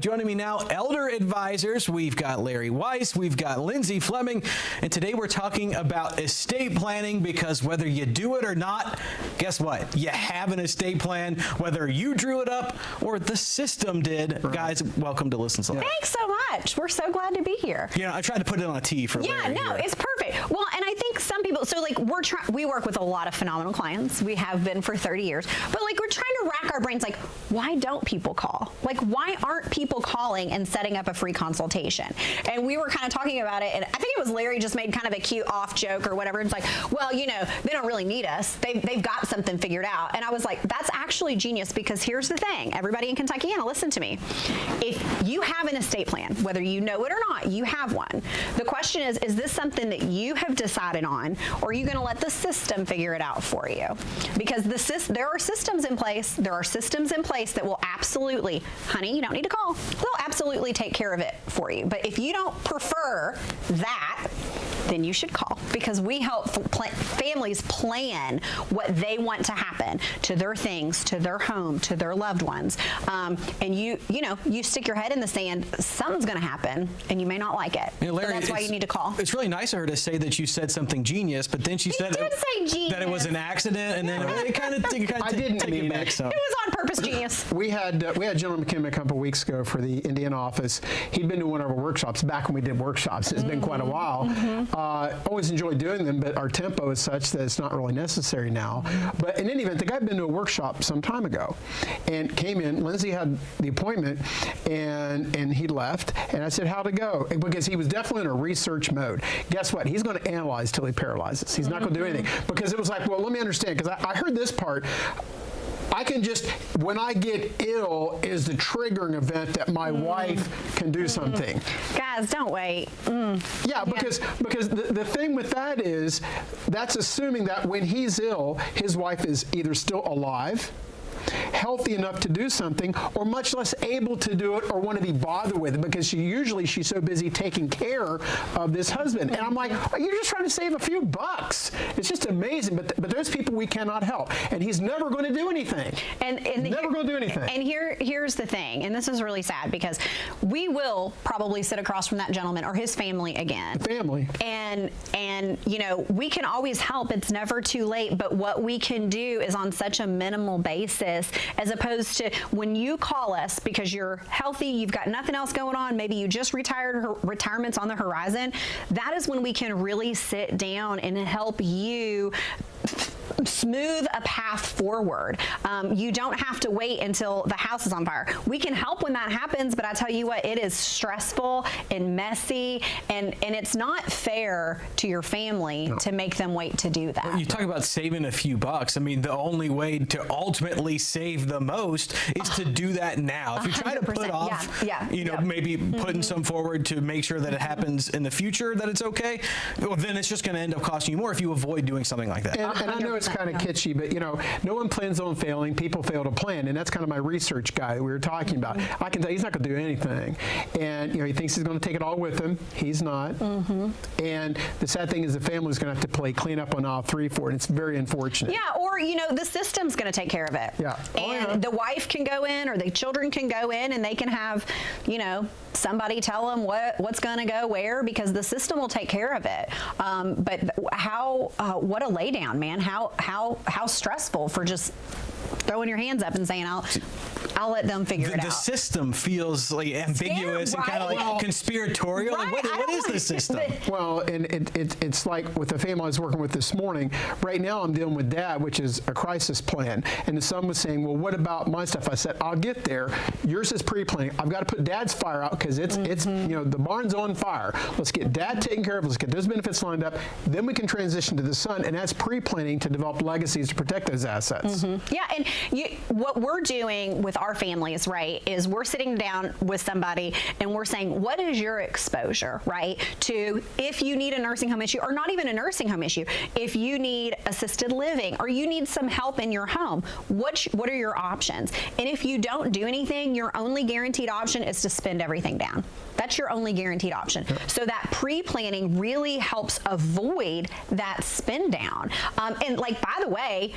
Joining me now, Elder Advisors. We've got Larry Weiss, we've got Lindsay Fleming, and today we're talking about estate planning, because whether you do it or not, guess what? You have an estate plan, whether you drew it up or the system did. Right. Guys, welcome to Listen Select. Thanks so much. We're so glad to be here. You know, I tried to put it on a T for Larry. Yeah, no, it's perfect. Well, and I think some people, so like we work with a lot of phenomenal clients. We have been for 30 years. But like we're trying to rack our brains, like, why don't people call? Like, why aren't people calling and setting up a free consultation? And we were kind of talking about it, and I think it was Larry just made kind of a cute off joke or whatever. It's like, well, you know, they don't really need us. They've got something figured out. And I was like, that's actually genius, because here's the thing. Everybody in Kentuckiana, listen to me. If you have an estate plan, whether you know it or not, you have one. The question is this something that you have decided on, or are you going to let the system figure it out for you? Because there are systems in place. There are systems in place that will absolutely, honey, you don't need to call. They'll absolutely take care of it for you. But if you don't prefer that, then you should call, because we help families plan what they want to happen to their things, to their home, to their loved ones. And you stick your head in the sand, something's going to happen, and you may not like it. Yeah, Larry, so that's why you need to call. It's really nice of her to say that you said something genius, but then she said that it was an accident, and then it kind of take it back. So. It was on purpose, genius. We had Gentleman came a couple weeks ago for the Indiana office. He'd been to one of our workshops back when we did workshops. It's been quite a while. Always enjoy doing them, but our tempo is such that it's not really necessary now. But in any event, the guy had been to a workshop some time ago and came in. Lindsay had the appointment, and he left. And I said, how'd it go? Because he was definitely in a research mode. Guess what? He's going to analyze till he paralyzes. He's not going to do anything. Because it was like, well, let me understand, because I heard this part. I can just, when I get ill, is the triggering event that my wife can do something. Guys, don't wait. Yeah, because the thing with that is, that's assuming that when he's ill, his wife is either still alive, healthy enough to do something, or much less able to do it or want to be bothered with it, because she's so busy taking care of this husband. And I'm like, oh, you're just trying to save a few bucks. It's just amazing. But there's people we cannot help, and he's never going to do anything. Never going to do anything. And here's the thing, and this is really sad, because we will probably sit across from that gentleman or his family again. Family. And you know, we can always help. It's never too late. But what we can do is on such a minimal basis, as opposed to when you call us because you're healthy, you've got nothing else going on, maybe you just retired, retirement's on the horizon. That is when we can really sit down and help you smooth a path forward. You don't have to wait until the house is on fire. We can help when that happens, but I tell you what, it is stressful and messy, and it's not fair to your family to make them wait to do that. You talk about saving a few bucks. I mean, the only way to ultimately save the most is to do that now. If you try to put off, maybe putting some forward to make sure that it happens in the future, that it's okay, well, then it's just going to end up costing you more if you avoid doing something like that. And I know it's kind of kitschy, but no one plans on failing. People fail to plan, and that's kind of my research guy that we were talking about. I can tell you he's not going to do anything, and he thinks he's going to take it all with him. He's not. And the sad thing is the family's going to have to play clean up on aisle 3 for it. It's very unfortunate. Yeah, or the system's going to take care of it. Yeah. And the wife can go in, or the children can go in, and they can have somebody tell them what's going to go where, because the system will take care of it. But what a laydown, man. How stressful for just throwing your hands up and saying, I'll let them figure it out. The system feels like ambiguous and kind of like conspiratorial. Right? Like, what is the system? Well, and it's like with the family I was working with this morning. Right now I'm dealing with Dad, which is a crisis plan. And the son was saying, well, what about my stuff? I said, I'll get there. Yours is pre-planning. I've got to put Dad's fire out because it's the barn's on fire. Let's get Dad taken care of. Let's get those benefits lined up. Then we can transition to the son, and that's pre-planning to develop legacies to protect those assets. Yeah, and what we're doing with our families, right, is we're sitting down with somebody and we're saying, what is your exposure, right, to if you need a nursing home issue, or not even a nursing home issue, if you need assisted living or you need some help in your home, what are your options? And if you don't do anything, your only guaranteed option is to spend everything down. That's your only guaranteed option. So that pre-planning really helps avoid that spend down. And like, by the way,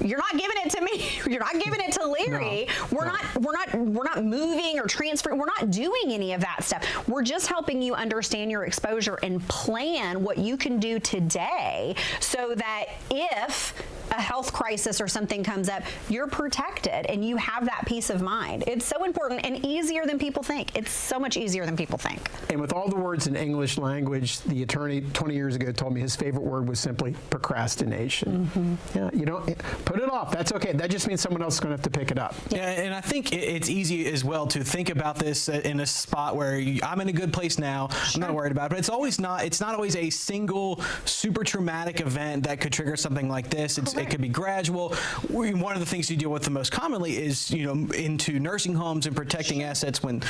You're not giving it to me. You're not giving it to Larry. We're not moving or transferring. We're not doing any of that stuff. We're just helping you understand your exposure and plan what you can do today so that if a health crisis or something comes up, you're protected and you have that peace of mind. It's so important and easier than people think. It's so much easier than people think. And with all the words in English language, the attorney 20 years ago told me his favorite word was simply procrastination. Yeah, you don't put it off. That's okay. That just means someone else is going to have to pick it up. Yeah, and I think it's easy as well to think about this in a spot where I'm in a good place now. I'm not worried about it. But it's not always a single super traumatic event that could trigger something like this. It could be gradual. One of the things you deal with the most commonly is into nursing homes and protecting assets when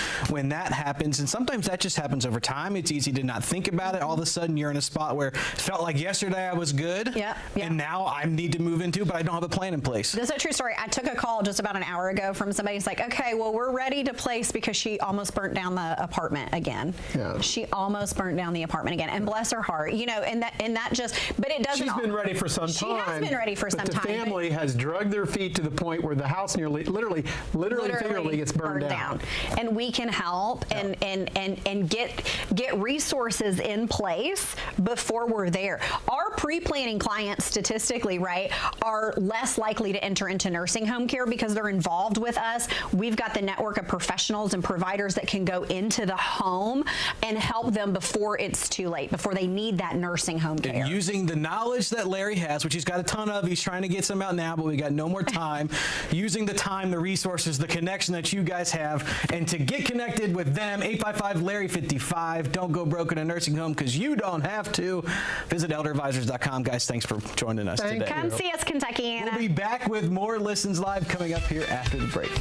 that happens. And sometimes that just happens over time. It's easy to not think about it. All of a sudden you're in a spot where it felt like yesterday I was good, and now I need to move into, but I don't have a plan in place. This is a true story. I took a call just about an hour ago from somebody who's like, okay, well, we're ready to place because she almost burnt down the apartment again. Yeah. She almost burnt down the apartment again. And bless her heart, and that just, but it doesn't. She's been ready for some time. She has been ready for some time. The family has drugged their feet to the point where the house literally, figuratively gets burned down. And we can help and get resources in place before we're there. Our pre-planning clients statistically, right, are less likely to enter into nursing home care because they're involved with us. We've got the network of professionals and providers that can go into the home and help them before it's too late, before they need that nursing home care. And using the knowledge that Larry has, which he's got a ton of, he's trying to get some out now, but we got no more time. Using the time, the resources, the connection that you guys have, and to get connected with them, 855-LARRY55. Don't go broke in a nursing home because you don't have to. Visit elderadvisors.com. Guys, thanks for joining us today. Come see us, Kentuckiana. We'll be back with more Listens Live coming up here after the break.